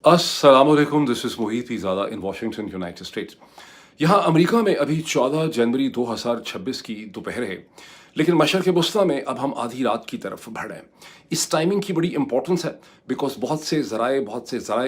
अस्सलामुअलैकुम, this is Mohit Pirzada in Washington, United states. यहाँ America में अभी 14 जनवरी 2026 की दोपहर है, लेकिन मशरक़ वस्ती में अब हम आधी रात की तरफ बढ़ रहे हैं। इस टाइमिंग की बड़ी इंपॉर्टेंस है, बिकॉज़ बहुत से ज़राए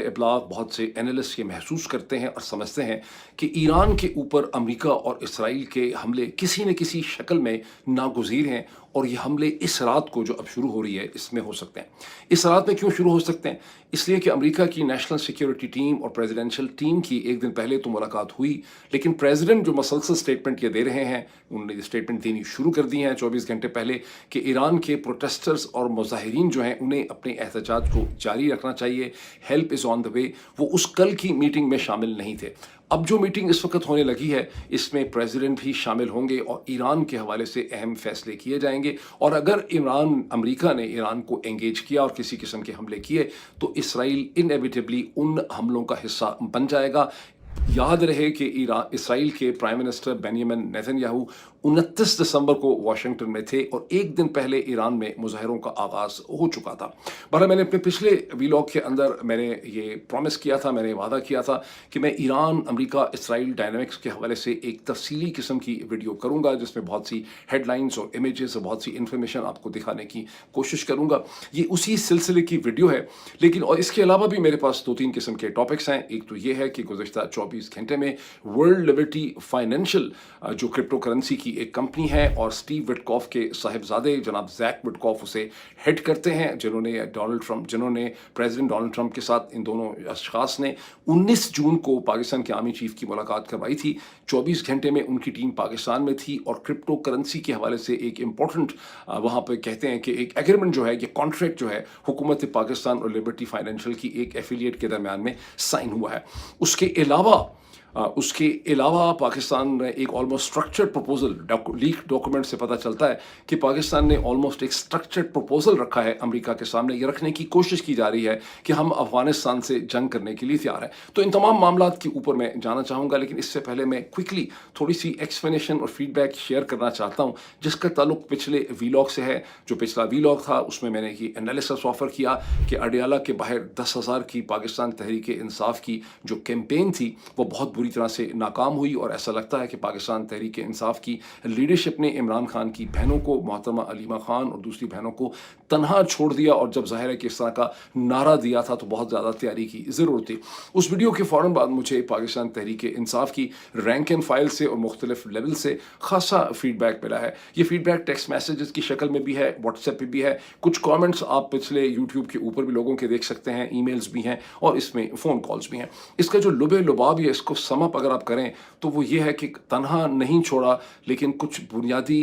इब्लाग़, बहुत से एनालिस्ट ये महसूस करते हैं और समझते हैं कि ईरान के ऊपर अमेरिका और इसराइल के हमले किसी न किसी शक्ल में नागुज़ीर हैं, और ये हमले इस रात को जो अब शुरू हो रही है, इसमें हो सकते हैं। इस रात में क्यों शुरू हो सकते हैं? इसलिए कि अमेरिका की नेशनल सिक्योरिटी टीम और प्रेसिडेंशियल टीम की एक दिन पहले तो मुलाकात हुई, लेकिन प्रेसिडेंट जो मसलसल स्टेटमेंट ये दे रहे हैं, उन्होंने ये स्टेटमेंट देनी शुरू कर दी है 24 घंटे पहले कि ईरान के प्रोटेस्टर्स और मुजाहिरीन जो हैं, उन्हें अपने एहतजाज को जारी रखना चाहिए, help is on the way. वो उस कल की मीटिंग में शामिल नहीं थे। अब जो मीटिंग इस वक्त होने लगी है, इसमें प्रेसिडेंट भी शामिल होंगे और ईरान के हवाले से अहम फैसले किए जाएंगे। और अगर अमेरिका ने ईरान को एंगेज किया और किसी किस्म के हमले किए, तो इसराइल इनएविटेबली उन हमलों का हिस्सा बन जाएगा। याद रहे कि इसराइल के प्राइम मिनिस्टर बेंजामिन नेतन्याहू 29 दिसंबर को वाशिंगटन में थे और एक दिन पहले ईरान में मुजाहरों का आगाज़ हो चुका था। बहरहाल मैंने अपने पिछले वीलॉग के अंदर मैंने ये प्रॉमिस किया था, मैंने वादा किया था कि मैं ईरान अमेरिका इसराइल डायनामिक्स के हवाले से एक तफसीली किस्म की वीडियो करूँगा, जिसमें बहुत सी हेडलाइंस और इमेजेस और बहुत सी इन्फॉर्मेशन आपको दिखाने की कोशिश करूँगा। ये उसी सिलसिले की वीडियो है, लेकिन और इसके अलावा भी मेरे पास 2-3 किस्म के टॉपिक्स हैं। एक तो ये है कि गुज़श्ता 24 घंटे में वर्ल्ड लिबर्टी फाइनेंशियल जो क्रिप्टो करेंसी की एक कंपनी है, और स्टीव विटकॉफ के साहिबजादे जनाब जैक विटकॉफ उसे हेड करते हैं, जिन्होंने प्रेसिडेंट डोनाल्ड ट्रंप के साथ, इन दोनों अशखास ने 19 जून को पाकिस्तान के आर्मी चीफ की मुलाकात करवाई थी। 24 घंटे में उनकी टीम पाकिस्तान में थी और क्रिप्टो करेंसी के हवाले से एक इंपॉर्टेंट वहाँ पर कहते हैं कि एक एग्रीमेंट जो है, ये कॉन्ट्रैक्ट जो है, हुकूमत पाकिस्तान और लिबर्टी फाइनेंशियल की एक एफिलिएट के दरमियान में साइन हुआ है। उसके अलावा पाकिस्तान ने एक almost structured proposal, leak document से पता चलता है कि पाकिस्तान ने ऑलमोस्ट एक स्ट्रक्चर्ड प्रपोजल रखा है अमेरिका के सामने। ये रखने की कोशिश की जा रही है कि हम अफगानिस्तान से जंग करने के लिए तैयार हैं। तो इन तमाम मामलात के ऊपर मैं जाना चाहूँगा, लेकिन इससे पहले मैं क्विकली थोड़ी सी एक्सप्लेनेशन और फीडबैक शेयर करना चाहता हूँ, जिसका ताल्लुक पिछले वीलॉग से है। जो पिछला वीलॉग था, उसमें मैंने ये एनालिसिस ऑफर किया कि अडियाला के बाहर 10,000 की पाकिस्तान तहरीक इंसाफ की जो कैंपेन थी, वो बहुत बुरी तरह से नाकाम हुई, और ऐसा लगता है कि पाकिस्तान तहरीक इंसाफ की लीडरशिप ने इमरान खान की बहनों को, मोहतरमा अलीमा खान और दूसरी बहनों को तन्हा छोड़ दिया। और जब ज़ाहिर है कि इस तरह का नारा दिया था, तो बहुत ज़्यादा तैयारी की ज़रूरत थी। उस वीडियो के फ़ौरन बाद मुझे पाकिस्तान तहरीक इंसाफ की रैंक एंड फाइल से और मुख्तलिफ लेवल से खासा फीडबैक मिला है। ये फीडबैक टेक्स्ट मैसेजेस की शक्ल में भी है, व्हाट्सएप पे भी है, कुछ कमेंट्स आप पिछले यूट्यूब के ऊपर भी लोगों के देख सकते हैं, ईमेल्स भी हैं, और इसमें फ़ोन कॉल्स भी हैं। इसका जो लुबे लुबाब या इसको समअप अगर आप करें, तो वो ये है कि तन्हा नहीं छोड़ा, लेकिन कुछ बुनियादी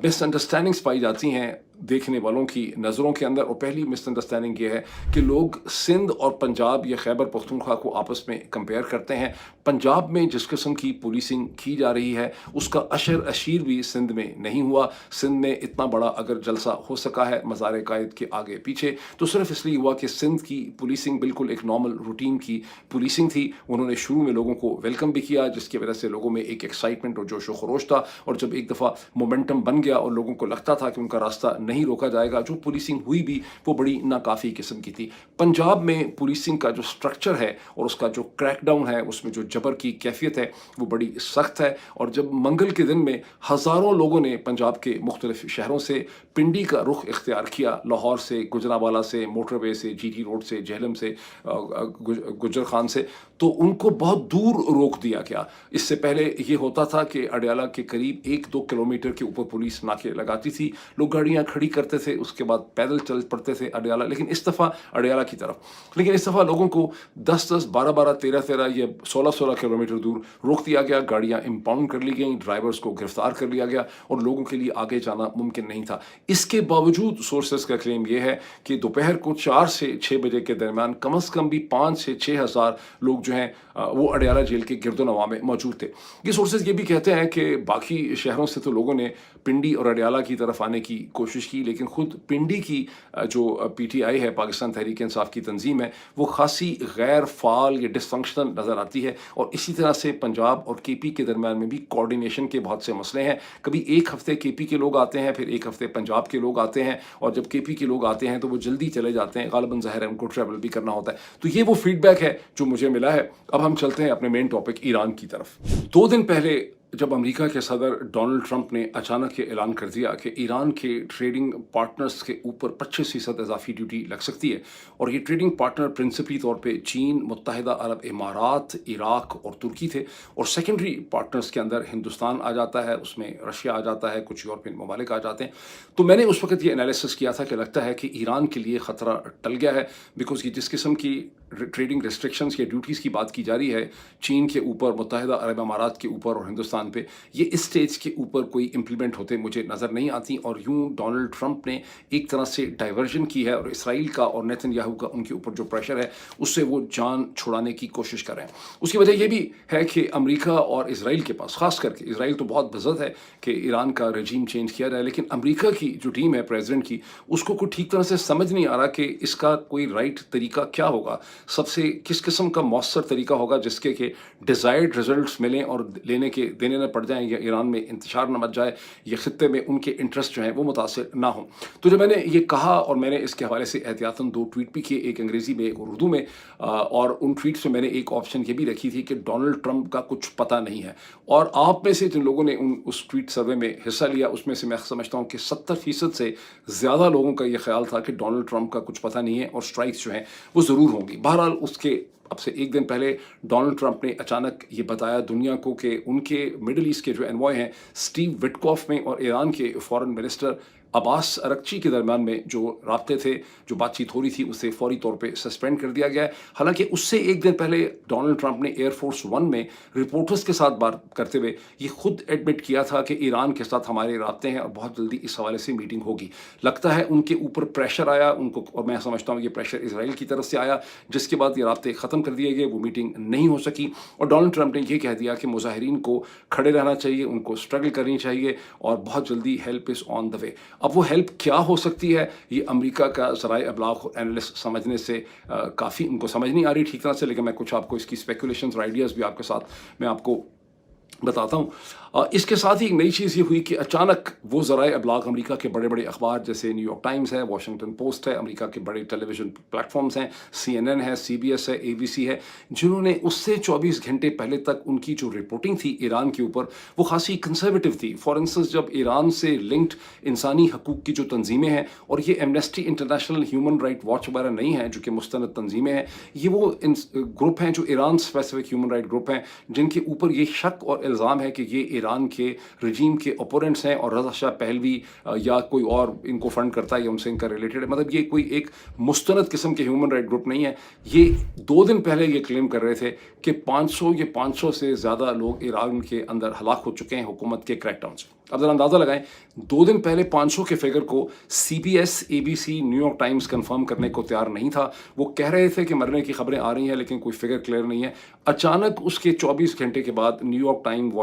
मिसअंडरस्टैंडिंग्स पाई जाती हैं देखने वालों की नज़रों के अंदर। और पहली मिसअंडरस्टैंडिंग ये है कि लोग सिंध और पंजाब या खैबर पख्तूनख्वा को आपस में कंपेयर करते हैं। पंजाब में जिस किस्म की पुलिसिंग की जा रही है, उसका अशर अशीर भी सिंध में नहीं हुआ। सिंध में इतना बड़ा अगर जलसा हो सका है मज़ार कायद के आगे पीछे, तो सिर्फ इसलिए हुआ कि सिंध की पुलिसिंग बिल्कुल एक नॉर्मल रूटीन की पुलिसिंग थी। उन्होंने शुरू में लोगों को वेलकम भी किया, जिसकी वजह से लोगों में एक एक्साइटमेंट और जोश व खरोश था। और जब एक दफ़ा मोमेंटम बन गया और लोगों को लगता था कि उनका रास्ता नहीं रोका जाएगा, जो पुलिसिंग हुई भी वो बड़ी नाकाफ़ी किस्म की थी। पंजाब में पुलिसिंग का जो स्ट्रक्चर है और उसका जो क्रैकडाउन है, उसमें जो जबर की कैफियत है, वो बड़ी सख्त है। और जब मंगल के दिन में हज़ारों लोगों ने पंजाब के मुख्तलिफ शहरों से पिंडी का रुख इख्तियार किया, लाहौर से, गुजरांवाला से, मोटरवे से, जीटी रोड से, जेहलम से, गुजर खान से, तो उनको बहुत दूर रोक दिया गया। इससे पहले ये होता था कि अडियाला के करीब 1-2 किलोमीटर के ऊपर पुलिस नाके लगाती थी, लोग गाड़ियाँ खड़ी करते थे, उसके बाद पैदल चल पड़ते थे अडियाला, लेकिन इस दफ़ा अडियाला की तरफ। लेकिन इस दफ़ा लोगों को 10-10, 12-12, 13-13 या 16-16 किलोमीटर दूर रोक दिया गया, गाड़ियाँ इम्पाउंड कर ली गई, ड्राइवर्स को गिरफ्तार कर लिया गया, और लोगों के लिए आगे जाना मुमकिन नहीं था। इसके बावजूद सोर्सेस का क्लेम यह है कि दोपहर को 4 से 6 बजे के दरमियान कम से कम भी 5 से 6 हज़ार लोग जो हैं वो अडियाला जेल के गिरदोनवा में मौजूद थे। ये सोर्सेज ये भी कहते हैं कि बाकी शहरों से तो लोगों ने पिंडी और अडियाला की तरफ आने की कोशिश कोशिश की, लेकिन खुद पिंडी की जो PTI है, पाकिस्तान तहरीक इंसाफ की तंजीम है, वो खासी गैर फ़ाल या डिसफंक्शनल नज़र आती है। और इसी तरह से पंजाब और KP के दरमियान में भी कोऑर्डिनेशन के बहुत से मसले हैं। कभी एक हफ़्ते KP के लोग आते हैं, फिर एक हफ़्ते पंजाब के लोग आते हैं, और जब KP के लोग आते हैं तो वो जल्दी चले जाते हैं, ग़ालिबन ज़ाहिर है उनको ट्रैवल भी करना होता है। तो ये वो फीडबैक है जो मुझे मिला है। अब हम चलते हैं अपने मेन टॉपिक ईरान की तरफ। 2 दिन पहले जब अमेरिका के सदर डोनाल्ड ट्रंप ने अचानक ये ऐलान कर दिया कि ईरान के ट्रेडिंग पार्टनर्स के ऊपर 25% इजाफी ड्यूटी लग सकती है, और ये ट्रेडिंग पार्टनर प्रिंसिपली तौर पे चीन, मुत्तहिदा अरब इमारात, इराक और तुर्की थे, और सेकेंडरी पार्टनर्स के अंदर हिंदुस्तान आ जाता है, उसमें रशिया आ जाता है, कुछ यूरोपियन ममालिक आ जाते हैं। तो मैंने उस वक्त ये एनालिसिस किया था कि लगता है कि ईरान के लिए ख़तरा टल गया है, बिकॉज ये जिस किस्म की ट्रेडिंग रिस्ट्रिक्शंस या ड्यूटीज़ की बात की जा रही है चीन के ऊपर, मुत्तहिदा अरब इमारात के ऊपर और हिंदुस्तान पे, ये इस स्टेज के ऊपर कोई इम्प्लीमेंट होते मुझे नज़र नहीं आती। और यूं डोनाल्ड ट्रंप ने एक तरह से डाइवर्जन की है, और इसराइल का और नेतन्याहू का उनके ऊपर जो प्रेशर है उससे वो जान छुड़ाने की कोशिश कर रहे हैं। उसकी वजह ये भी है कि अमेरिका और इसराइल के पास, ख़ास करके इसराइल तो बहुत बज़द है कि ईरान का रजीम चेंज किया जाए, लेकिन अमेरिका की जो टीम है प्रेसिडेंट की, उसको कोई ठीक तरह से समझ नहीं आ रहा कि इसका कोई राइट तरीका क्या होगा, सबसे किस किस्म का मौसर तरीका होगा जिसके कि डिज़ायर्ड रिजल्ट्स मिलें और लेने के देने न पड़ जाएं, या ईरान में इंतशार न मच जाए, या खित्ते में उनके इंटरेस्ट जो हैं वो मुतासिर ना हों। तो जब मैंने ये कहा, और मैंने इसके हवाले से एहतियातन 2 ट्वीट भी किए, एक अंग्रेज़ी में एक उर्दू में, और उन ट्वीट्स में मैंने एक ऑप्शन ये भी रखी थी कि डोनाल्ड ट्रंप का कुछ पता नहीं है। और आप में से जिन लोगों ने उस ट्वीट सर्वे में हिस्सा लिया, उसमें से मैं समझता हूँ कि 70% से ज़्यादा लोगों का ये ख्याल था कि डोनाल्ड ट्रंप का कुछ पता नहीं है, और स्ट्राइक्स जो हैं वो ज़रूर होंगी। बहरहाल उसके अब से एक दिन पहले डोनाल्ड ट्रंप ने अचानक ये बताया दुनिया को कि उनके मिडल ईस्ट के जो एनवॉय हैं स्टीव विटकॉफ में और ईरान के फॉरेन मिनिस्टर अब्बास अरक्ची के दरमियान में जो राब्ते थे, जो बातचीत हो रही थी, उसे फौरी तौर पे सस्पेंड कर दिया गया है। हालांकि उससे एक दिन पहले डोनाल्ड ट्रंप ने एयरफोर्स 1 में रिपोर्टर्स के साथ बात करते हुए ये खुद एडमिट किया था कि ईरान के साथ हमारे राब्ते हैं और बहुत जल्दी इस हवाले से मीटिंग होगी। लगता है उनके ऊपर प्रेशर आया उनको, और मैं समझता हूँ ये प्रेशर इसराइल की तरफ से आया, जिसके बाद ये राब्ते ख़त्म कर दिए गए, वो मीटिंग नहीं हो सकी, और डोनाल्ड ट्रंप ने यह कह दिया कि मुजाहिरीन को खड़े रहना चाहिए, उनको स्ट्रगल करनी चाहिए, और बहुत जल्दी help is on the way. अब वो हेल्प क्या हो सकती है, ये अमेरिका का ज़राए अबलाग एनालिस्ट समझने से काफ़ी उनको समझ नहीं आ रही ठीक तरह से, लेकिन मैं कुछ आपको इसकी स्पेकुलेशंस और आइडियाज़ भी आपके साथ मैं आपको बताता हूँ। इसके साथ ही एक नई चीज़ ये हुई कि अचानक वो ज़राए अबलाग अमेरिका के बड़े बड़े अखबार जैसे न्यूयॉर्क टाइम्स है, वाशिंगटन पोस्ट है, अमेरिका के बड़े टेलीविज़न प्लेटफॉर्म्स हैं, CNN है, CBS है, ABC है, जिन्होंने उससे 24 घंटे पहले तक उनकी जो रिपोर्टिंग थी ईरान के ऊपर वो खासी कंसर्वेटिव थी। फॉर इंस्टेंस, जब ईरान से लिंक्ड इंसानी हकूक़ की जो तंजीमें हैं, और ये amnesty international, human right watch वगैरह नहीं है जो कि मुस्तनद तंजीमें हैं, ये वो ग्रुप हैं जो Iran specific human right group हैं, जिनके ऊपर ये शक और इल्ज़ाम है कि ये ईरान के रजीम के ओपोनेंट्स हैं, और रज़ा शाह पहलवी या कोई और इनको फंड करता है या उनसे इनका रिलेटेड है। मतलब ये कोई एक मुस्तनद किस्म के ह्यूमन राइट ग्रुप नहीं है। ये 2 दिन पहले ये क्लेम कर रहे थे कि 500 से ज़्यादा लोग ईरान के अंदर हलाक हो चुके हैं हुकूमत के क्रैकडाउन से। अब ज़रा अंदाज़ा लगाएं, 2 दिन पहले 500 के फिगर को CBS, ABC, New York times confirm करने को तैयार नहीं था। वो कह रहे थे कि मरने की खबरें आ रही हैं, लेकिन कोई फिगर क्लियर नहीं है। अचानक उसके 24 घंटे के बाद New York times,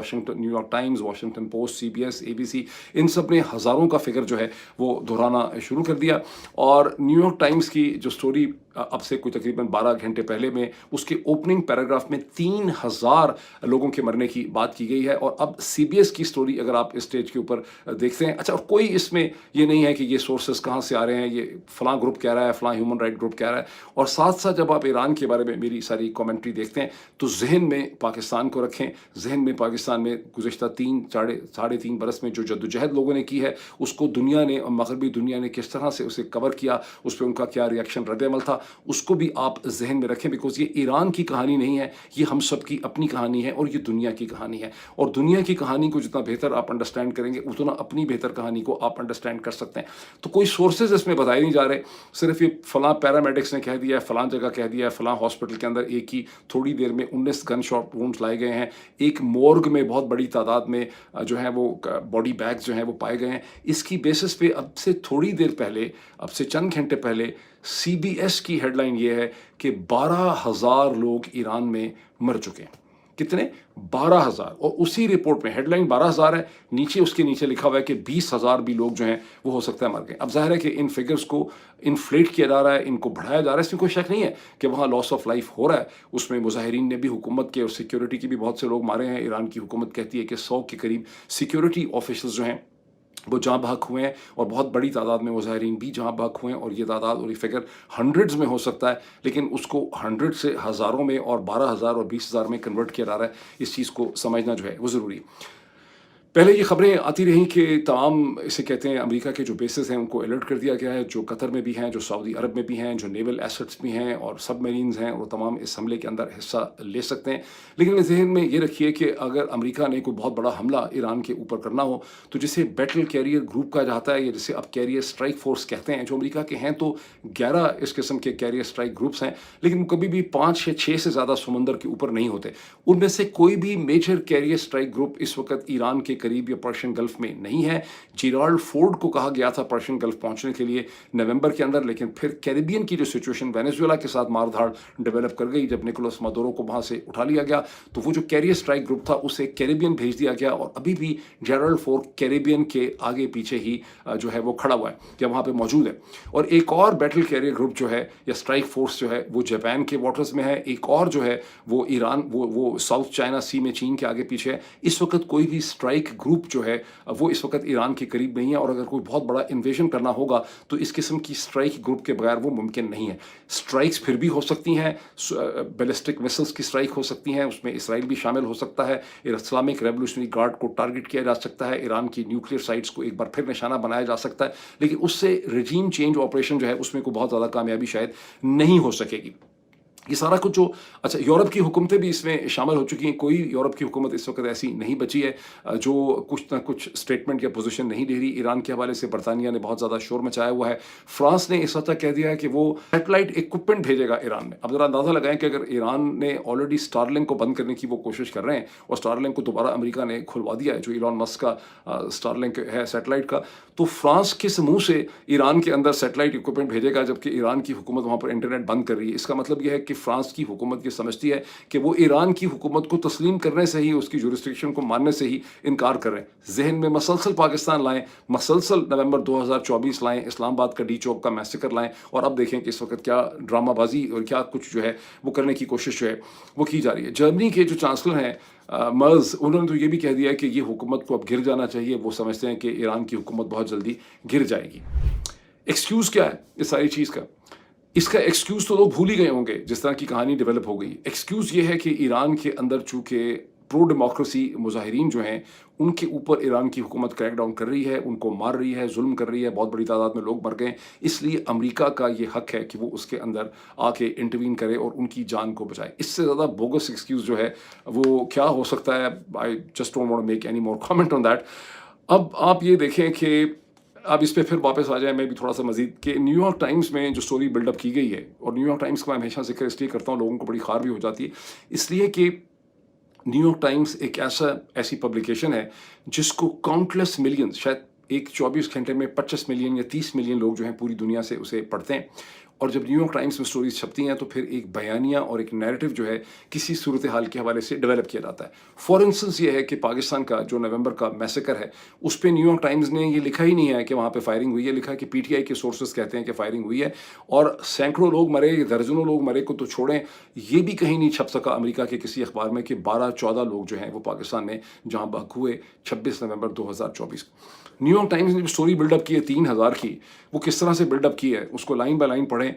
Washington post, CBS, ABC, इन सब ने हज़ारों का फिगर जो है वो दोहराना शुरू कर दिया। और न्यूयॉर्क टाइम्स की जो स्टोरी अब से कोई तकरीबन 12 घंटे पहले में, उसके ओपनिंग पैराग्राफ में 3000 लोगों के मरने की बात की गई है। और अब CBS की स्टोरी अगर आप इस स्टेज के ऊपर देखते हैं, अच्छा, कोई इसमें ये नहीं है कि ये सोर्सेस कहाँ से आ रहे हैं, ये फलां ग्रुप कह रहा है, फलां ह्यूमन राइट ग्रुप कह रहा है। और साथ साथ जब आप ईरान के बारे में मेरी सारी कमेंट्री देखते हैं तो जहन में पाकिस्तान को रखें, जहन में पाकिस्तान में गुज़श्ता 3 3.5 बरस में जो जद्दोजहद लोगों ने की है, उसको दुनिया ने और मगरबी दुनिया ने किस तरह से उसे कवर किया, उस पर उनका क्या रिएक्शन, रद्द-ए-अमल था, उसको भी आप जहन में रखें। बिकॉज ये ईरान की कहानी नहीं है, ये हम सब की अपनी कहानी है, और ये दुनिया की कहानी है। और दुनिया की कहानी को जितना बेहतर आप अंडरस्टैंड करेंगे, उतना अपनी बेहतर कहानी को आप अंडरस्टैंड कर सकते हैं। तो कोई सोर्सेज इसमें बताए नहीं जा रहे, सिर्फ ये फलां पैरामेडिक्स ने कह दिया है, फलां जगह कह दिया है, फलां हॉस्पिटल के अंदर एक ही थोड़ी देर में 19 गन शॉट वुंड्स लाए गए हैं, एक मोर्ग में बहुत बड़ी तादाद में जो है वो बॉडी बैग्स जो हैं वो पाए गए हैं। इसकी बेसिस पे अब से थोड़ी देर पहले, अब से चंद घंटे पहले, CBS की हेडलाइन ये है कि 12,000 लोग ईरान में मर चुके हैं। कितने 12,000, और उसी रिपोर्ट में हेडलाइन 12,000 है, नीचे उसके नीचे लिखा हुआ है कि 20,000 भी लोग जो हैं वो हो सकता है मर गए। अब जाहिर है कि इन फिगर्स को इन्फ्लेट किया जा रहा है, इनको बढ़ाया जा रहा है, इसमें कोई शक नहीं है कि वहाँ लॉस ऑफ लाइफ हो रहा है। उसमें मुजाहिरीन ने भी हुकूमत के और सिक्योरिटी के भी बहुत से लोग मारे हैं। ईरान की हुकूमत कहती है कि 100 के करीब सिक्योरिटी ऑफिसर्स जो हैं वो जहाँ बहक हुए हैं, और बहुत बड़ी तादाद में मुजाहिरीन भी जहाँ बहक हुए हैं, और ये तादाद और ये फिगर हंड्रेड्स में हो सकता है, लेकिन उसको 100 से हज़ारों में और 12,000 और 20,000 में कन्वर्ट किया जा रहा है। इस चीज़ को समझना जो है वो ज़रूरी है। पहले ये खबरें आती रहीं कि तमाम इसे कहते हैं अमेरिका के जो बेसेस हैं उनको अलर्ट कर दिया गया है, जो कतर में भी हैं, जो सऊदी अरब में भी हैं, जो नेवल एसेट्स भी हैं और सबमरीन्स हैं, वो तमाम इस हमले के अंदर हिस्सा ले सकते हैं। लेकिन जहन में ये रखिए कि अगर अमेरिका ने कोई बहुत बड़ा हमला ईरान के ऊपर करना हो तो जिसे बैटल कैरियर ग्रुप कहा जाता है, या जिसे अब कैरियर स्ट्राइक फोर्स कहते हैं, जो अमेरिका के हैं तो 11 इस किस्म के कैरियर स्ट्राइक ग्रुप्स हैं, लेकिन कभी भी 5 या 6 से ज़्यादा समंदर के ऊपर नहीं होते। उनमें से कोई भी मेजर कैरियर स्ट्राइक ग्रुप इस वक्त ईरान के करीब या पर्शियन गल्फ में नहीं है। जेराल्ड फोर्ड को कहा गया था पर्शियन गल्फ पहुंचने के लिए नवंबर के अंदर, लेकिन फिर कैरिबियन की जो सिचुएशन वेनेजुएला के साथ मारधाड़ डेवलप कर गई, जब निकोलस मादुरो को वहां से उठा लिया गया, तो वो जो कैरियर स्ट्राइक ग्रुप था उसे कैरिबियन भेज दिया गया, और अभी भी जेराल्ड फोर्ड कैरिबियन के आगे पीछे ही जो है वो खड़ा हुआ है या वहां पे मौजूद है। और एक और बैटल कैरियर ग्रुप जो है या स्ट्राइक फोर्स जो है वो जापान के वाटर्स में है। एक और जो है वो ईरान वो साउथ चाइना सी में चीन के आगे पीछे है। इस वक्त कोई भी स्ट्राइक ग्रुप जो है वो इस वक्त ईरान के करीब नहीं है, और अगर कोई बहुत बड़ा इन्वेजन करना होगा तो इस किस्म की स्ट्राइक ग्रुप के बगैर वो मुमकिन नहीं है। स्ट्राइक्स फिर भी हो सकती हैं, बैलिस्टिक मिसाइल्स की स्ट्राइक हो सकती हैं, उसमें इसराइल भी शामिल हो सकता है, इस्लामिक रेवोल्यूशनरी गार्ड को टारगेट किया जा सकता है, ईरान की न्यूक्लियर साइट्स को एक बार फिर निशाना बनाया जा सकता है, लेकिन उससे रजीम चेंज ऑपरेशन जो है उसमें कोई बहुत ज़्यादा कामयाबी शायद नहीं हो सकेगी। ये सारा कुछ जो अच्छा, यूरोप की हुकूमतें भी इसमें शामिल हो चुकी हैं। कोई यूरोप की हुकूमत इस वक्त ऐसी नहीं बची है जो कुछ ना कुछ स्टेटमेंट या पोजीशन नहीं ले रही ईरान के हवाले से। बरतानिया ने बहुत ज़्यादा शोर मचाया हुआ है। फ्रांस ने इस वक्त तक कह दिया है कि वो सैटेलाइट इक्विपमेंट भेजेगा ईरान में। अब ज़रा अंदाज़ा लगाएं कि अगर ईरान ने ऑलरेडी स्टारलिंक को बंद करने की वो कोशिश कर रहे हैं, और स्टारलिंक को दोबारा अमेरिका ने खुलवा दिया है, जो इलॉन मस्क का स्टारलिंक है सैटेलाइट का, तो फ्रांस किस मुंह से ईरान के अंदर सैटेलाइट इक्विपमेंट भेजेगा जबकि ईरान की हुकूमत वहाँ पर इंटरनेट बंद कर रही है? इसका मतलब यह है कि फ्रांस की हुकूमत ये समझती है कि वो ईरान की हुकूमत को तस्लीम करने से ही, उसकी जुरिस्डिक्शन को मानने से ही इनकार कर रहे हैं। जहन में मसलसल पाकिस्तान लाएं, मसलसल नवंबर 2024 लाएं, इस्लामाबाद का डी चौक का मैसेकर लाएं, और अब देखें कि इस वक्त क्या ड्रामाबाजी और क्या कुछ जो है वो करने की कोशिश जो है वो की जा रही है। जर्मनी के जो चांसलर हैं मर्ज, उन्होंने तो ये भी कह दिया है कि ये हुकूमत को अब गिर जाना चाहिए। वो समझते हैं कि ईरान की हुकूमत बहुत जल्दी गिर जाएगी। एक्सक्यूज़ क्या है इस सारी चीज़ का? इसका एक्सक्यूज़ तो लोग भूल ही गए होंगे जिस तरह की कहानी डेवलप हो गई। एक्सक्यूज़ ये है कि ईरान के अंदर चूँकि प्रो डेमोक्रेसी मुजाहिरीन जो हैं उनके ऊपर ईरान की हुकूमत क्रैक डाउन कर रही है, उनको मार रही है, जुल्म कर रही है, बहुत बड़ी तादाद में लोग मर गए। इसलिए अमेरिका का ये हक है कि वो उसके अंदर आके इंटरवीन करे और उनकी जान को बचाए। इससे ज़्यादा बोगस एक्सक्यूज़ जो है वो क्या हो सकता है? I just don't want to make any more comment on that. अब आप ये देखें कि अब इस पे फिर वापस आ जाए, मैं भी थोड़ा सा मजीद कि न्यूयॉर्क टाइम्स में जो स्टोरी बिल्डअप की गई है, और न्यूयॉर्क टाइम्स का मैं हमेशा जिक्र इसलिए करता हूँ, लोगों को बड़ी खार भी हो जाती है, इसलिए कि न्यूयॉर्क टाइम्स एक ऐसी पब्लिकेशन है जिसको काउंटलेस मिलियंस, शायद एक 24 घंटे में 25 मिलियन या 30 मिलियन लोग जो हैं पूरी दुनिया से उसे पढ़ते हैं। और जब न्यूयॉर्क टाइम्स में स्टोरीज छपती हैं तो फिर एक बयानिया और एक नैरेटिव जो है किसी सूरत हाल के हवाले से डेवलप किया जाता है। फॉर इंस्टेंस ये है कि पाकिस्तान का जो नवंबर का मैसेकर है उस पर न्यूयॉर्क टाइम्स ने ये लिखा ही नहीं है कि वहाँ पे फायरिंग हुई है, लिखा है कि पीटीआई के सोर्सेज कहते हैं कि फायरिंग हुई है, और सैकड़ों लोग मरे, दर्जनों लोग मरे को तो छोड़ें, ये भी कहीं नहीं छप सका अमेरिका के किसी अखबार में कि 12-14 लोग जो हैं वो पाकिस्तान में जहाँ बहक हुए 26 नवंबर 2024। न्यूयॉर्क टाइम्स ने जो स्टोरी बिल्डअप की है 3,000 की, वो किस तरह से बिल्डअप की है उसको लाइन बाय लाइन पढ़ें।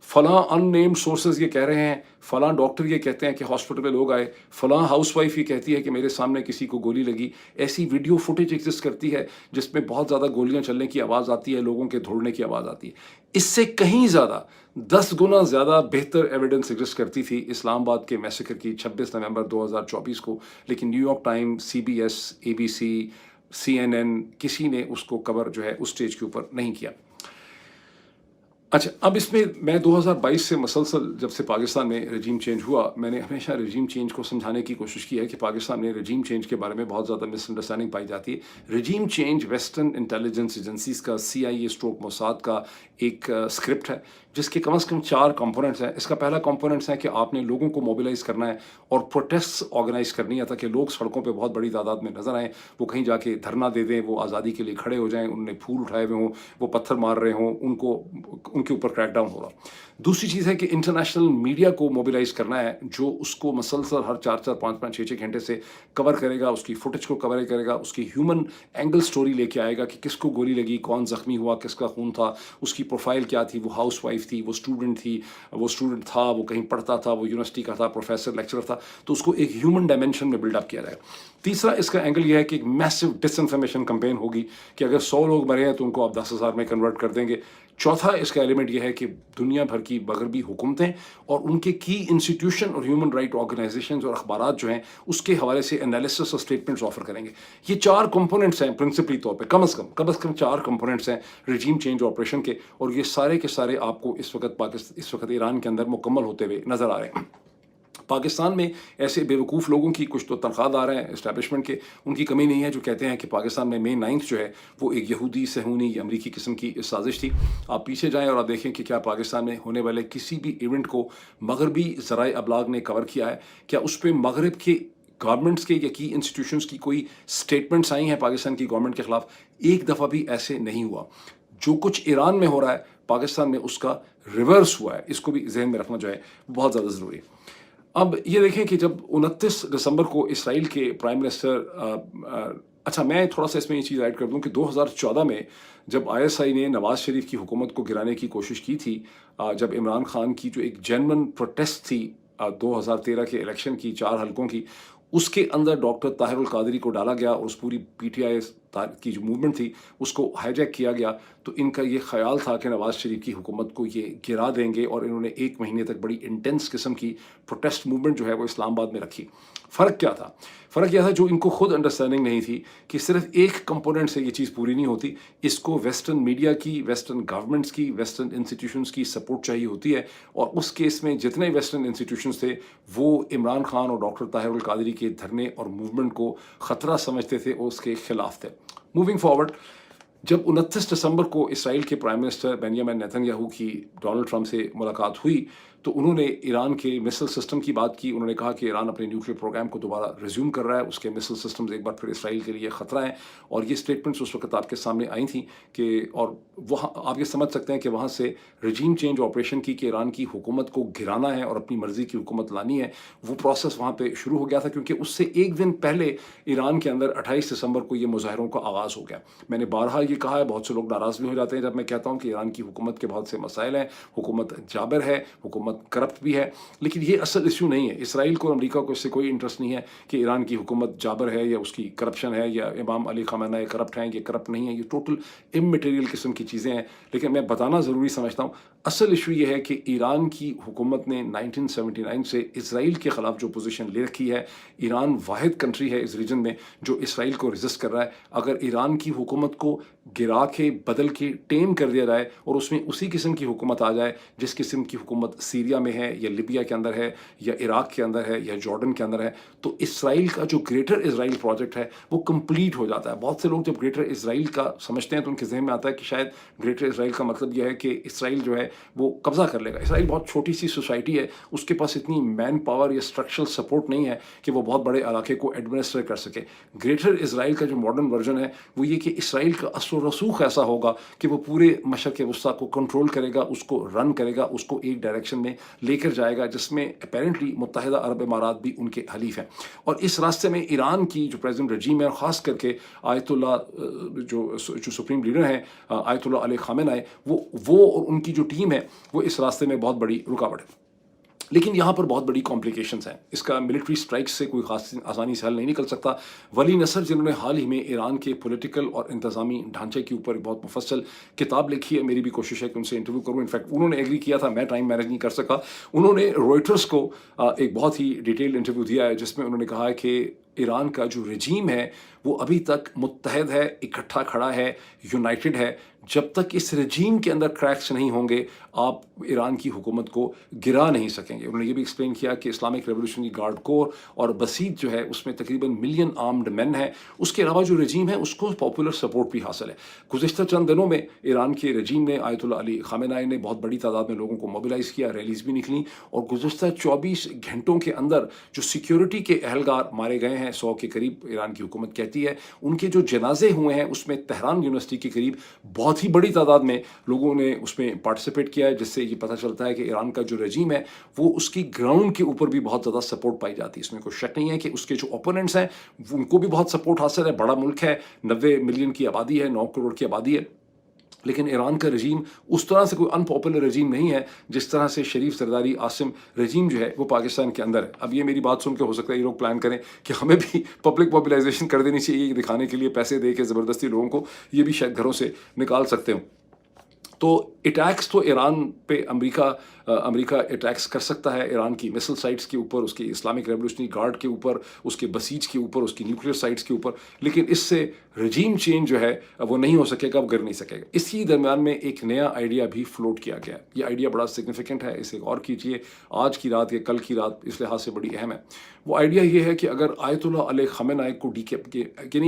फलां अननेम्ड सोर्सेज ये कह रहे हैं, फलां डॉक्टर ये कहते हैं कि हॉस्पिटल में लोग आए, फलां हाउसवाइफ ये कहती है कि मेरे सामने किसी को गोली लगी। ऐसी वीडियो फुटेज एग्जिस्ट करती है जिसमें बहुत ज़्यादा गोलियां चलने की आवाज़ आती है, लोगों के दौड़ने की आवाज़ आती है। इससे कहीं ज़्यादा 10 गुना ज़्यादा बेहतर एविडेंस एग्जिस्ट करती थी इस्लामाबाद के मैसेकर की 26 नवंबर 2024 को, लेकिन New York times, CBS, ABC, CNN किसी ने उसको कवर जो है उस स्टेज के ऊपर नहीं किया। अच्छा, अब इसमें मैं 2022 से मसलसल जब से पाकिस्तान में रजीम चेंज हुआ, मैंने हमेशा रजीम चेंज को समझाने की कोशिश की है कि पाकिस्तान में रजीम चेंज के बारे में बहुत ज़्यादा मिसअंडरस्टैंडिंग पाई जाती है। रजीम चेंज वेस्टर्न इंटेलिजेंस एजेंसीज़ का CIA स्ट्रोक मोसाद का एक स्क्रिप्ट है, जिसके कम से कम 4 कंपोनेंट्स हैं। इसका पहला कंपोनेंट्स है कि आपने लोगों को मोबिलाइज़ करना है और प्रोटेस्ट्स ऑर्गेनाइज़ करनी है ताकि लोग सड़कों पे बहुत बड़ी तादाद में नज़र आएँ, वो कहीं जाके धरना दे दें, वो आज़ादी के लिए खड़े हो जाएँ, उन्होंने फूल उठाए हुए हों, वो पत्थर मार रहे हों, उनके ऊपर क्रैकडाउन हो रहा। दूसरी चीज़ है कि इंटरनेशनल मीडिया को मोबिलाइज़ करना है, जो उसको मसलसल हर 4-4, 5-5, 6-6 घंटे से कवर करेगा, उसकी फुटेज को कवर करेगा, उसकी ह्यूमन एंगल स्टोरी लेके आएगा कि किसको गोली लगी, कौन ज़ख्मी हुआ, किसका खून था, उसकी प्रोफाइल क्या थी, वो हाउसवाइफ थी, वो स्टूडेंट थी, वो स्टूडेंट था, वो कहीं पढ़ता था, वो यूनिवर्सिटी का था, प्रोफेसर, लेक्चरर था, तो उसको एक ह्यूमन डायमेंशन में बिल्डअप किया जाएगा। तीसरा इसका एंगल ये है कि एक मैसिव डिसइंफॉर्मेशन कैंपेन होगी कि अगर 100 लोग मरे हैं तो उनको आप 10,000 में कन्वर्ट कर देंगे। चौथा इसका एलिमेंट ये है कि दुनिया भर की मगरबी हुकूमतें और उनके की इंस्टीट्यूशन और ह्यूमन राइट ऑर्गेनाइजेशन और अखबारात जो हैं उसके हवाले से एनालिसिस और स्टेटमेंट्स ऑफर करेंगे। ये 4 कंपोनेंट्स हैं प्रिंसिपली तौर पे, कम से कम 4 कंपोनेंट्स हैं रजीम चेंज ऑपरेशन के, और ये सारे के सारे आपको इस वक्त ईरान के अंदर मुकम्मल होते हुए नज़र आ रहे हैं। पाकिस्तान में ऐसे बेवकूफ़ लोगों की, कुछ तो तनख्वाहदार हैं इस्टेब्लिशमेंट के, उनकी कमी नहीं है, जो कहते हैं कि पाकिस्तान में May 9 जो है वो एक यहूदी सहूनी या अमरीकी किस्म की साजिश थी। आप पीछे जाएं और आप देखें कि क्या पाकिस्तान में होने वाले किसी भी इवेंट को मगरबी ज़राए अबलाग ने कवर किया है? क्या उस पर मगरब के गवर्नमेंट्स के या की इंस्टीट्यूशंस की कोई स्टेटमेंट्स आई हैं पाकिस्तान की गवर्नमेंट के ख़िलाफ़? एक दफ़ा भी ऐसे नहीं हुआ। जो कुछ ईरान में हो रहा है, पाकिस्तान में उसका रिवर्स हुआ है। इसको भी जहन में रखना जो है बहुत ज़्यादा ज़रूरी है। अब ये देखें कि जब 29 दिसंबर को इसराइल के प्राइम मिनिस्टर अच्छा, मैं थोड़ा सा इसमें ये चीज़ ऐड कर दूं कि 2014 में जब ISI ने नवाज शरीफ की हुकूमत को गिराने की कोशिश की थी, जब इमरान खान की जो एक जेन्युइन प्रोटेस्ट थी 2013 के इलेक्शन की 4 हलकों की, उसके अंदर डॉक्टर ताहिरुल कादरी को डाला गया और उस पूरी PTI की जो मूवमेंट थी उसको हाईजैक किया गया। तो इनका ये ख्याल था कि नवाज शरीफ की हुकूमत को ये गिरा देंगे, और इन्होंने 1 महीने तक बड़ी इंटेंस किस्म की प्रोटेस्ट मूवमेंट जो है वो इस्लामाबाद में रखी। फ़र्क क्या था? फ़र्क यह था, जो इनको खुद अंडरस्टैंडिंग नहीं थी कि सिर्फ एक कंपोनेंट से ये चीज़ पूरी नहीं होती, इसको वेस्टर्न मीडिया की, वेस्टर्न गवर्नमेंट्स की, वेस्टर्न इंस्टीट्यूशंस की सपोर्ट चाहिए होती है। और उस केस में जितने वेस्टर्न इंस्टीट्यूशंस थे वो इमरान खान और डॉक्टर ताहिरुल कादरी के धरने और मूवमेंट को ख़तरा समझते थे और उसके ख़िलाफ़ थे। मूविंग फॉरवर्ड, जब 29 दिसंबर को इसराइल के प्राइम मिनिस्टर बेंजामिन नेतन्याहू की डोनाल्ड ट्रंप से मुलाकात हुई, तो उन्होंने ईरान के मिसाइल सिस्टम की बात की। उन्होंने कहा कि ईरान अपने न्यूक्लियर प्रोग्राम को दोबारा रिज्यूम कर रहा है, उसके मिसाइल सिस्टम्स एक बार फिर इसराइल के लिए ख़तरा है। और ये स्टेटमेंट्स उस वक्त आपके सामने आई थी कि, और वहाँ आप ये समझ सकते हैं कि वहाँ से रजीम चेंज ऑपरेशन की, कि ईरान की हुकूमत को गिराना है और अपनी मर्ज़ी की हुकूमत लानी है, वो प्रोसेस वहाँ पर शुरू हो गया था। क्योंकि उससे एक दिन पहले ईरान के अंदर 28 दिसंबर को ये मुजाहरों का आगाज़ हो गया। मैंने बारहा ये कहा है, बहुत से लोग नाराज़ भी हो जाते हैं जब मैं कहता हूँ कि ईरान की हुकूमत के बहुत से मसाइल हैं, हुकूमत जाबिर है, हुकूमत करप्ट भी है, लेकिन ये असल इशू नहीं है। इसराइल को और अमेरिका को इससे कोई इंटरेस्ट नहीं है कि ईरान की हुकूमत जाबिर है या उसकी करप्शन है या इमाम अली ख़ामेनी करप्ट हैं, ये करप्ट नहीं है। ये टोटल इममटेरियल किस्म की चीज़ें हैं। लेकिन मैं बताना ज़रूरी समझता हूँ, असल इशू ये है कि ईरान की हुकूमत ने 1979 से इसराइल के ख़िलाफ़ जो पोजीशन ले रखी है, ईरान वाहिद कंट्री है इस रीजन में जो इसराइल को रेजिस्ट कर रहा है। अगर ईरान की हुकूमत को गिरा के, बदल के, टेम कर दिया जाए और उसमें उसी किस्म की हुकूमत आ जाए जिस किस्म की हुकूमत सीरिया में है या लिबिया के अंदर है या इराक के अंदर है या जॉर्डन के अंदर है, तो इसराइल का जो ग्रेटर इसराइल प्रोजेक्ट है वो कंप्लीट हो जाता है। बहुत से लोग जब ग्रेटर इसराइल का समझते हैं तो उनके जहन में आता है कि शायद ग्रेटर इसराइल का मतलब यह है कि इसराइल जो है वो कब्जा कर लेगा। इसराइल बहुत छोटी सी सोसाइटी है, उसके पास इतनी मैन पावर या स्ट्रक्चरल सपोर्ट नहीं है कि वो बहुत बड़े इलाके को एडमिनिस्टर कर सके। ग्रेटर इसराइल का जो मॉडर्न वर्जन है वो ये कि इसराइल का असर रसूख ऐसा होगा कि वो पूरे मशरक़ वस्ता को कंट्रोल करेगा, उसको रन करेगा, उसको एक डायरेक्शन में लेकर जाएगा जिसमें अपेरेंटली मुत्तहिदा अरब इमारात भी उनके हलीफ हैं। और इस रास्ते में ईरान की जो प्रेजेंट रजीम है, ख़ास करके आयतुल्ला जो सुप्रीम लीडर हैं आयतुल्ला अली ख़ामेनी, वो और उनकी जो टीम है वो इस रास्ते में बहुत बड़ी रुकावट है। लेकिन यहाँ पर बहुत बड़ी कॉम्प्लिकेशंस हैं। इसका मिलिट्री स्ट्राइक से कोई खास आसानी से हल नहीं निकल सकता। वली नसर, जिन्होंने हाल ही में ईरान के पॉलिटिकल और इंतज़ामी ढांचे के ऊपर बहुत मुफस्सल किताब लिखी है, मेरी भी कोशिश है कि उनसे इंटरव्यू करूँ। इनफैक्ट उन्होंने एग्री किया था, मैं टाइम मैनेज नहीं कर सका। उन्होंने रॉयटर्स को एक बहुत ही डिटेल्ड इंटरव्यू दिया है जिसमें उन्होंने कहा है कि ईरान का जो रजीम है वो अभी तक मुत्तहद है, इकट्ठा खड़ा है, यूनाइटेड है। जब तक इस रजीम के अंदर क्रैक्स नहीं होंगे, आप ईरान की हुकूमत को गिरा नहीं सकेंगे। उन्होंने ये भी एक्सप्लेन किया कि इस्लामिक रेवोल्यूशनरी गार्ड कोर और बसीज जो है उसमें तकरीबन मिलियन आर्म्ड मैन हैं। उसके अलावा जो रजीम है उसको पॉपुलर सपोर्ट भी हासिल है। गुज़िश्ता चंद दिनों में ईरान के रजीम ने, आयतुल्लाह अली ख़ामेनेई ने बहुत बड़ी तादाद में लोगों को मोबिलाइज़ किया, रैलीज़ भी निकली और गुज़िश्ता 24 घंटों के अंदर जो सिक्योरिटी के एहलकार मारे गए हैं 100 के करीब, ईरान की हुकूमत कहती है। उनके जो जनाजे हुए हैं उसमें तेहरान यूनिवर्सिटी के करीब बहुत ही बड़ी तादाद में लोगों ने उसमें पार्टिसिपेट किया है, जिससे ये पता चलता है कि ईरान का जो रजीम है वो उसकी ग्राउंड के ऊपर भी बहुत ज़्यादा सपोर्ट पाई जाती है। इसमें कोई शक नहीं है कि उसके जो ओपोनेंट्स हैं उनको भी बहुत सपोर्ट हासिल है। बड़ा मुल्क है, 90 मिलियन की आबादी है, 9 करोड़ की आबादी है, लेकिन ईरान का रजीम उस तरह से कोई अनपॉपुलर रजीम नहीं है जिस तरह से शरीफ सरदारी आसिम रजीम जो है वो पाकिस्तान के अंदर है। अब ये मेरी बात सुन के हो सकता है ये लोग प्लान करें कि हमें भी पब्लिक मोबिलाइजेशन कर देनी चाहिए, ये दिखाने के लिए पैसे दे के ज़बरदस्ती लोगों को ये भी शायद घरों से निकाल सकते हो। तो अटैक्स तो ईरान पे अमेरिका अटैक्स कर सकता है, ईरान की मिसाइल साइट्स के ऊपर, उसकी इस्लामिक रेवोल्यूशनरी गार्ड के ऊपर, उसके बसीज के ऊपर, उसकी न्यूक्लियर साइट्स के ऊपर, लेकिन इससे रजीम चेंज जो है वो नहीं हो सकेगा, वो गिर नहीं सकेगा। इसी दरम्यान में एक नया आइडिया भी फ्लोट किया गया। ये आइडिया बड़ा सिग्निफिकेंट है, इसे गौर कीजिए। आज की रात या कल की रात इस लिहाज से बड़ी अहम है। वो आइडिया ये है कि अगर आयतुल्लाह अली ख़ामेनेई को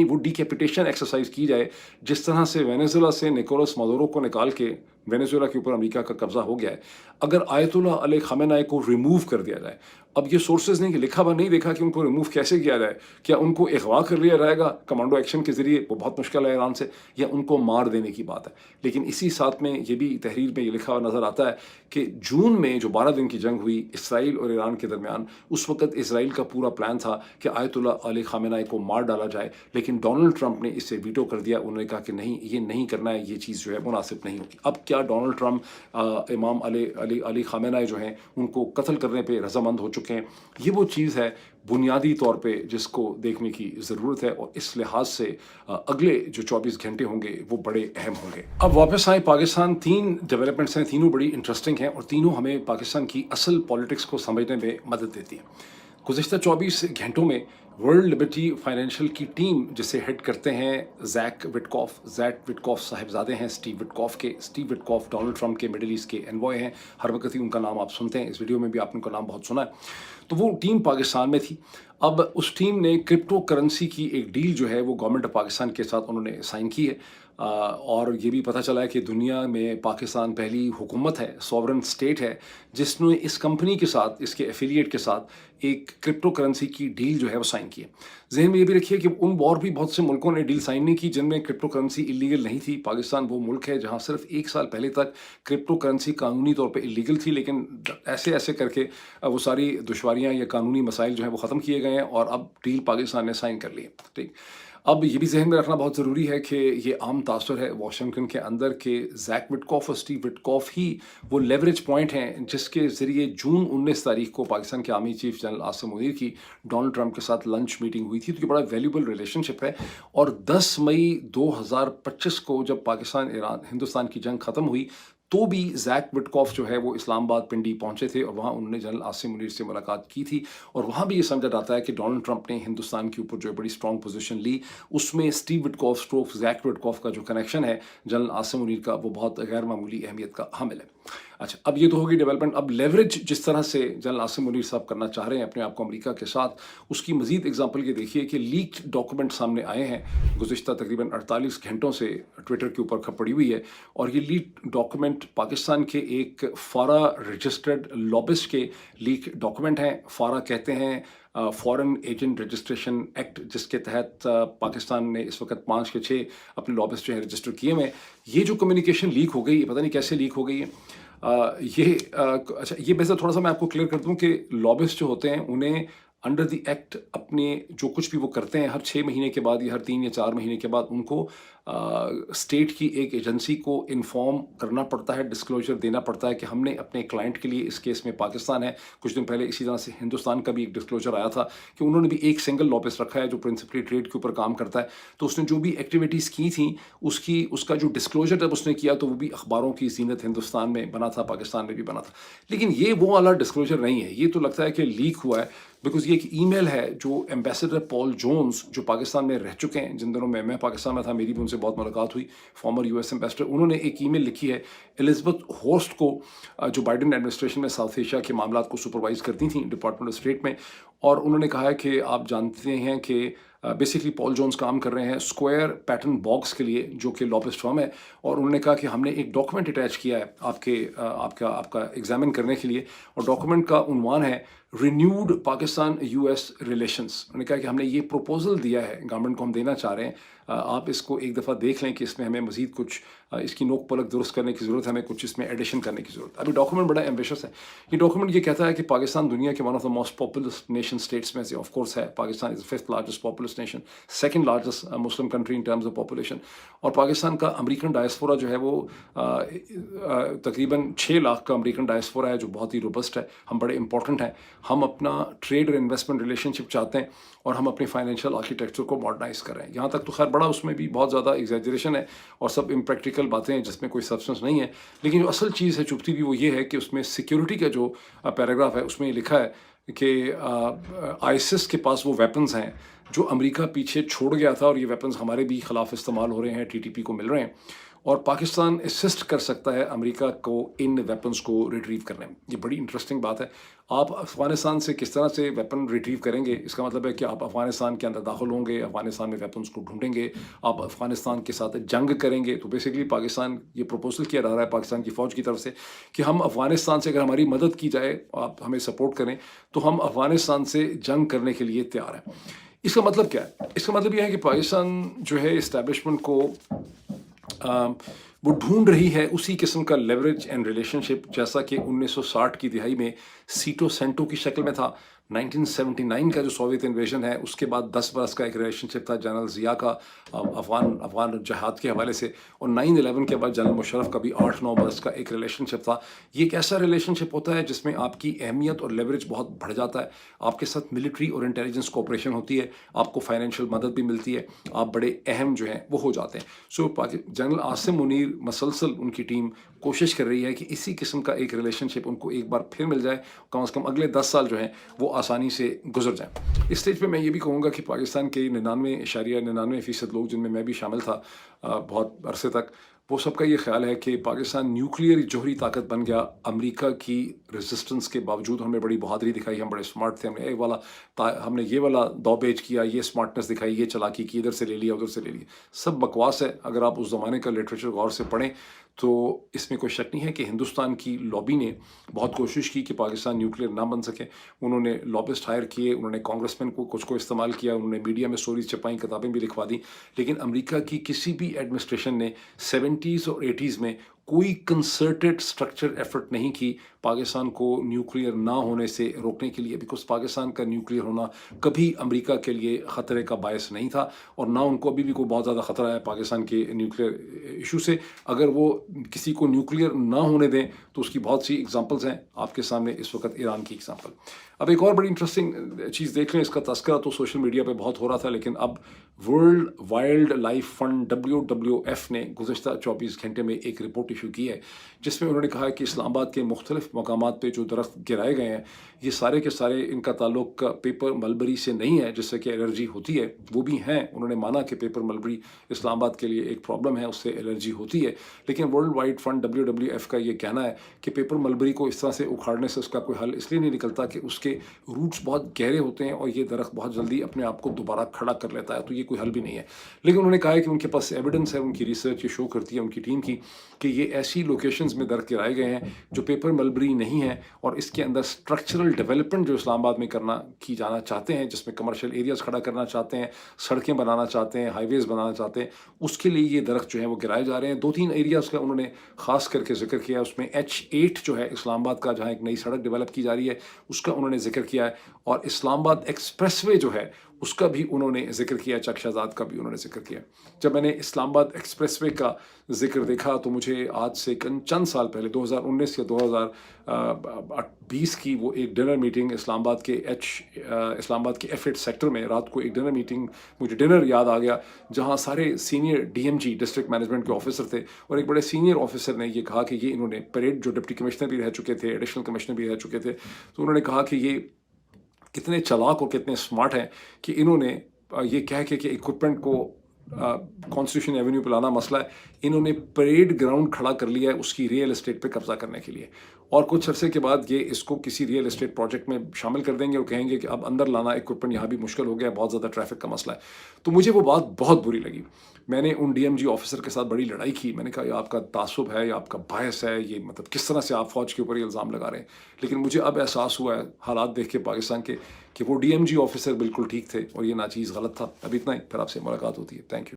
वो डिकैपिटेशन एक्सरसाइज की जाए, जिस तरह से वेनेजुएला से निकोलस मादुरो को निकाल के वेनेजुएला के ऊपर अमेरिका का कब्जा हो गया है, अगर आयतुल्लाह अली ख़ामेनेई को रिमूव कर दिया जाए। अब ये सोर्सेज ने लिखा हुआ नहीं देखा कि उनको रिमूव कैसे किया जाए। क्या उनको अगवा कर लिया जाएगा कमांडो एक्शन के ज़रिए, वो बहुत मुश्किल है ईरान से, या उनको मार देने की बात है। लेकिन इसी साथ में ये भी तहरीर में ये लिखा हुआ नज़र आता है कि जून में जो 12 दिन की जंग हुई इसराइल और ईरान के दरमियान, उस वक्त इसराइल का पूरा प्लान था कि आयतुल्लाह अली ख़ामेनेई को मार डाला जाए, लेकिन डोनाल्ड ट्रंप ने इसे वीटो कर दिया। उन्होंने कहा कि नहीं, ये नहीं करना है, ये चीज़ जो है मुनासिब नहीं होगी। अब क्या डोनाल्ड ट्रंप इमाम अली ख़ामेनेई जो हैं उनको कत्ल करने पर रजामंद हो चुके हैं? ये वो चीज़ है बुनियादी तौर पे जिसको देखने की ज़रूरत है, और इस लिहाज से अगले जो 24 घंटे होंगे वो बड़े अहम होंगे। अब वापस आए पाकिस्तान, 3 डेवलपमेंट्स हैं, तीनों बड़ी इंटरेस्टिंग हैं और तीनों हमें पाकिस्तान की असल पॉलिटिक्स को समझने में मदद देती हैं। गुज़िश्ता 24 घंटों में वर्ल्ड लिबर्टी फाइनेंशियल की टीम, जिसे हेड करते हैं ज़ैक विटकॉफ साहिबजादे हैं, स्टीव विटकॉफ डोनाल्ड ट्रंप के मिडिल ईस्ट के एनवॉय हैं। हर वक्त ही उनका नाम आप सुनते हैं, इस वीडियो में भी आपने उनका नाम बहुत सुना है। तो वो टीम पाकिस्तान में थी। अब उस टीम ने क्रिप्टो करेंसी की एक डील जो है वो गवर्नमेंट ऑफ पाकिस्तान के साथ उन्होंने साइन की है। और ये भी पता चला है कि दुनिया में पाकिस्तान पहली हुकूमत है, सॉवरन स्टेट है, जिसने इस कंपनी के साथ, इसके एफिलिएट के साथ एक क्रिप्टो करेंसी की डील जो है वो साइन की है। जहन में ये भी रखिए कि और भी बहुत से मुल्कों ने डील साइन नहीं की जिनमें क्रिप्टो करेंसी इलीगल नहीं थी। पाकिस्तान वो मुल्क है जहाँ सिर्फ 1 साल पहले तक क्रिप्टो करेंसी कानूनी तौर पे इलीगल थी, लेकिन ऐसे करके वो सारी दुश्वारियाँ या कानूनी मसाइल जो हैं वो ख़त्म किए गए हैं और अब डील पाकिस्तान ने साइन कर ली है। ठीक, अब ये भी जहन में रखना बहुत ज़रूरी है कि ये आम तासुर है वाशिंगटन के अंदर के ज़ैक विटकॉफ और स्टीव विटकॉफ ही वो लेवरेज पॉइंट हैं जिसके ज़रिए जून 19 तारीख को पाकिस्तान के army chief general Asim Munir की डोनाल्ड ट्रंप के साथ लंच मीटिंग हुई थी। तो ये बड़ा वैल्यूबल रिलेशनशिप है। और 10 मई 2025 को जब पाकिस्तान हिंदुस्तान की जंग ख़त्म हुई तो भी ज़ैक विटकॉफ जो है वो इस्लामाबाद पिंडी पहुंचे थे और वहाँ उन्होंने जनरल आसिम मुनीर से मुलाकात की थी। और वहाँ भी ये समझा जाता है कि डोनाल्ड ट्रंप ने हिंदुस्तान के ऊपर जो बड़ी स्ट्रॉन्ग पोजीशन ली, उसमें Steve Witkoff stroke Zach Witkoff का जो कनेक्शन है जनरल आसिम मुनीर का, वो बहुत गैर मामूली अहमियत का हामिल है। अच्छा, अब ये तो होगी डेवलपमेंट। अब लेवरेज जिस तरह से जनरल आसिम मुनीर साहब करना चाह रहे हैं अपने आप को अमेरिका के साथ, उसकी मजीद एग्जाम्पल ये देखिए कि लीक्ड डॉक्यूमेंट सामने आए हैं। गुज़िश्ता तकरीबन 48 घंटों से ट्विटर के ऊपर खबर पड़ी हुई है और ये लीक डॉक्यूमेंट पाकिस्तान के एक फारा रजिस्टर्ड लॉबिस्ट के लीक डॉक्यूमेंट हैं। फारा कहते हैं फॉरेन एजेंट रजिस्ट्रेशन एक्ट, जिसके तहत पाकिस्तान ने इस वक्त 5 के 6 अपने लॉबिस्ट जो है रजिस्टर किए हुए हैं। ये जो कम्युनिकेशन लीक हो गई, पता नहीं कैसे लीक हो गई है। अच्छा, ये वैसे थोड़ा सा मैं आपको क्लियर कर दूं कि लॉबिस्ट जो होते हैं उन्हें अंडर द एक्ट अपने जो कुछ भी वो करते हैं हर 6 महीने के बाद या हर 3 या 4 महीने के बाद उनको स्टेट की एक एजेंसी को इन्फॉर्म करना पड़ता है, डिस्क्लोजर देना पड़ता है कि हमने अपने क्लाइंट के लिए, इस केस में पाकिस्तान है, कुछ दिन पहले इसी तरह से हिंदुस्तान का भी एक डिस्क्लोजर आया था कि उन्होंने भी एक सिंगल लॉबिस्ट रखा है जो प्रिंसिपली ट्रेड के ऊपर काम करता है। तो उसने जो भी एक्टिविटीज़ की थी उसका जो डिस्क्लोजर जब उसने किया तो वो भी अखबारों की ज़ीनत हिंदुस्तान में बना था, पाकिस्तान में भी बना था। लेकिन ये वो वाला डिस्क्लोजर नहीं है, ये तो लगता है कि लीक हुआ है। बिकॉज ये एक ई मेल है जो एम्बेसडर पॉल जोन्स जो पाकिस्तान में रह चुके हैं, जिन दिनों में मैं पाकिस्तान में था, मेरी भी उनसे बहुत मुलाकात हुई, फॉर्मर यूएस एम्बेसडर, उन्होंने एक ईमेल लिखी है एलिजबेथ होस्ट को, जो बाइडन एडमिनिस्ट्रेशन में साउथ एशिया के मामला को सुपरवाइज करती थी डिपार्टमेंट ऑफ स्टेट में। और उन्होंने कहा है कि आप जानते हैं कि बेसिकली पॉल जोन्स काम कर रहे हैं स्क्वायर पैटर्न बॉक्स के लिए, जो कि लॉबिस्ट फर्म है। और उन्होंने कहा कि हमने एक डॉक्यूमेंट अटैच किया है आपका एग्जामिन करने के लिए, और डॉक्यूमेंट का उन्वान है रिन्यूड पाकिस्तान यूएस रिलेशंस। उन्होंने कहा कि हमने ये प्रपोजल दिया है गवर्नमेंट को, हम देना चाह रहे हैं, आप इसको एक दफ़ा देख लें कि इसमें हमें मज़ीद कुछ इसकी नोक पलक दुरुस्त करने की ज़रूरत है, हमें कुछ इसमें एडिशन करने की ज़रूरत है। अभी डॉक्यूमेंट बड़ा एम्बिशियस है। ये डॉक्यूमेंट ये कहता है कि पाकिस्तान दुनिया के one of the most populous nation states में से ऑफ कोर्स है। Pakistan is the 5th largest populace nation, 2nd largest Muslim country in terms of population. और पाकिस्तान का अमेरिकन डायस्पोरा जो है वो तकरीबन 6 लाख का अमेरिकन डायस्पोरा है, जो बहुत ही रोबस्ट है। हम बड़े इंपॉर्टेंट हैं, हम अपना ट्रेड और इन्वेस्टमेंट रिलेशनशिप चाहते हैं, और हम अपनी फाइनेंशियल आर्किटेक्चर को मॉडर्नाइज कर रहे हैं। यहाँ तक तो खैर बड़ा उसमें भी बहुत ज़्यादा एग्जैजरेशन है और सब इम्प्रैक्टिकल बातें हैं जिसमें कोई सब्सटेंस नहीं है। लेकिन जो असल चीज़ है चुभती भी, वो ये है कि उसमें सिक्योरिटी का जो पैराग्राफ है उसमें लिखा है कि आईसिस के पास वो वेपन्स हैं जो अमेरिका पीछे छोड़ गया था, और ये वेपन्स हमारे भी खिलाफ इस्तेमाल हो रहे हैं, टीटीपी को मिल रहे हैं, और पाकिस्तान असिस्ट कर सकता है अमेरिका को इन वेपन्स को रिट्रीव करने में। ये बड़ी इंटरेस्टिंग बात है। आप अफ़गानिस्तान से किस तरह से वेपन रिट्रीव करेंगे, इसका मतलब है कि आप अफ़गानिस्तान के अंदर दाखिल होंगे, अफ़गानिस्तान में वेपन्स को ढूंढेंगे, आप अफ़गानिस्तान के साथ जंग करेंगे। तो बेसिकली पाकिस्तान ये प्रपोजल किया जा रहा है पाकिस्तान की फ़ौज की तरफ से कि हम अफ़गानिस्तान से, अगर हमारी मदद की जाए, आप हमें सपोर्ट करें, तो हम अफ़गानिस्तान से जंग करने के लिए तैयार हैं। इसका मतलब क्या है? इसका मतलब यह है कि पाकिस्तान जो है इस्टेब्लिशमेंट को वो ढूंढ रही है उसी किस्म का लेवरेज एंड रिलेशनशिप जैसा कि 1960 की दिहाई में सीटो सेंटो की शक्ल में था। 1979 का जो सोवियत इन्वेजन है, उसके बाद 10 बरस का एक रिलेशनशिप था जनरल ज़िया का अफगान जहाद के हवाले से, और 9/11 के बाद जनरल मुशर्रफ का भी 8-9 बरस का एक रिलेशनशिप था। ये एक ऐसा रिलेशनशिप होता है जिसमें आपकी अहमियत और लेवरेज बहुत बढ़ जाता है, आपके साथ मिलिट्री और इंटेलिजेंस कोऑपरेशन होती है, आपको फाइनेंशियल मदद भी मिलती है, आप बड़े अहम जो हैं वो हो जाते हैं। सो जनरल आसिम मुनीर मसलसल उनकी टीम कोशिश कर रही है कि इसी किस्म का एक रिलेशनशिप उनको एक बार फिर मिल जाए, कम से कम अगले 10 साल जो हैं वो आसानी से गुजर जाएं। इस स्टेज पे मैं ये भी कहूँगा कि पाकिस्तान के 99.99% लोग, जिनमें मैं भी शामिल था बहुत अरसे तक, वो सबका ये ख्याल है कि पाकिस्तान न्यूक्लियर जौहरी ताकत बन गया। अमेरिका की रेजिस्टेंस के बावजूद हमने बड़ी बहादुरी दिखाई, हम बड़े स्मार्ट थे, हमने ये वाला दौबेज किया, ये स्मार्टनेस दिखाई, ये चालाकी की, इधर से ले लिया उधर से ले लिया। सब बकवास है। अगर आप उस ज़माने का लिटरेचर गौर से पढ़ें तो इसमें कोई शक नहीं है कि हिंदुस्तान की लॉबी ने बहुत कोशिश की कि पाकिस्तान न्यूक्लियर ना बन सके। उन्होंने लॉबिस्ट हायर किए, उन्होंने कांग्रेसमैन को कुछ को इस्तेमाल किया, उन्होंने मीडिया में स्टोरीज छपाई, किताबें भी लिखवा दी। लेकिन अमेरिका की किसी भी एडमिनिस्ट्रेशन ने 70s और 80s में कोई कंसर्टेड स्ट्रक्चर एफर्ट नहीं की पाकिस्तान को न्यूक्लियर ना होने से रोकने के लिए, बिकॉज पाकिस्तान का न्यूक्लियर होना कभी अमेरिका के लिए ख़तरे का बायस नहीं था, और ना उनको अभी भी कोई बहुत ज़्यादा ख़तरा है पाकिस्तान के न्यूक्लियर इशू से। अगर वो किसी को न्यूक्लियर ना होने दें तो उसकी बहुत सी एग्जांपल्स हैं आपके सामने, इस वक्त ईरान की एग्जांपल। अब एक और बड़ी इंटरेस्टिंग चीज़ देख लें, इसका तस्करा तो सोशल मीडिया पे बहुत हो रहा था, लेकिन अब world wild life fund WWF ने गुज़श्ता 24 घंटे में एक रिपोर्ट इशू की है, जिसमें उन्होंने कहा है कि इस्लामाबाद के मुख्तलिफ मकामात पे जो दरख्त गिराए गए हैं, ये सारे के सारे, इनका ताल्लुक पेपर मलबरी से नहीं है जिससे कि एलर्जी होती है, वो भी हैं। उन्होंने माना कि पेपर मलबरी इस्लामाबाद के लिए एक प्रॉब्लम है, उससे एलर्जी होती है। लेकिन वर्ल्ड वाइड फंड WWF का ये कहना है कि पेपर मलबरी को इस तरह से उखाड़ने से उसका कोई हल इसलिए नहीं निकलता कि उसके रूट्स बहुत गहरे होते हैं और ये दरख्त बहुत जल्दी अपने आप को दोबारा खड़ा कर लेता है, तो ये कोई हल भी नहीं है। लेकिन उन्होंने कहा है कि उनके पास एविडेंस है, उनकी रिसर्च ये शो करती है उनकी टीम की, कि ये ऐसी लोकेशंस में दरख्त गिराए गए हैं जो पेपर मलबरी नहीं है, और इसके अंदर स्ट्रक्चरल डेवलपमेंट जो इस्लामाबाद में की जाना चाहते हैं, जिसमें कमर्शियल एरियाज खड़ा करना चाहते हैं, सड़कें बनाना चाहते हैं, हाईवेज़ बनाना चाहते हैं, उसके लिए ये दरख्त जो है वो गिराए जा रहे हैं। 2-3 एरियाज़ का उन्होंने ख़ास करके जिक्र किया। उसमें H8 जो है इस्लामाबाद का, जहाँ एक नई सड़क डेवलप की जा रही है, उसका उन्होंने जिक्र किया है, और इस्लामाबाद एक्सप्रेसवे जो है उसका भी उन्होंने जिक्र किया, चकशाजाद का भी उन्होंने जिक्र किया। जब मैंने इस्लामाबाद एक्सप्रेसवे का जिक्र देखा तो मुझे आज से चंद साल पहले 2019 या 2020 की वो एक डिनर मीटिंग इस्लामाबाद के F8 सेक्टर में, रात को एक डिनर मीटिंग, मुझे डिनर याद आ गया, जहाँ सारे सीनियर DMG डिस्ट्रिक्ट मैनेजमेंट के ऑफिसर थे, और एक बड़े सीनियर ऑफिसर ने ये कहा कि ये इन्होंने परेड, जो डिप्टी कमिश्नर भी रह चुके थे, एडिशनल कमिश्नर भी रह चुके थे, तो उन्होंने कहा कि ये कितने चालाक और कितने स्मार्ट हैं कि इन्होंने ये कह के कि इक्विपमेंट को कॉन्स्टिट्यूशन एवेन्यू पे लाना मसला है, इन्होंने परेड ग्राउंड खड़ा कर लिया है उसकी रियल एस्टेट पे कब्जा करने के लिए, और कुछ अरसे के बाद ये इसको किसी रियल एस्टेट प्रोजेक्ट में शामिल कर देंगे और कहेंगे कि अब अंदर लाना इक्विपमेंट यहाँ भी मुश्किल हो गया, बहुत ज़्यादा ट्रैफिक का मसला है। तो मुझे वो बात बहुत बुरी लगी। मैंने उन डीएमजी ऑफिसर के साथ बड़ी लड़ाई की। मैंने कहा ये आपका तासुब है, ये आपका बायस है, ये मतलब किस तरह से आप फ़ौज के ऊपर ये इल्ज़ाम लगा रहे हैं। लेकिन मुझे अब एहसास हुआ है हालात देख के पाकिस्तान के कि वो डीएमजी ऑफिसर बिल्कुल ठीक थे और ये नाचीज़ गलत था। अब इतना ही, फिर आपसे मुलाकात होती है। Thank you.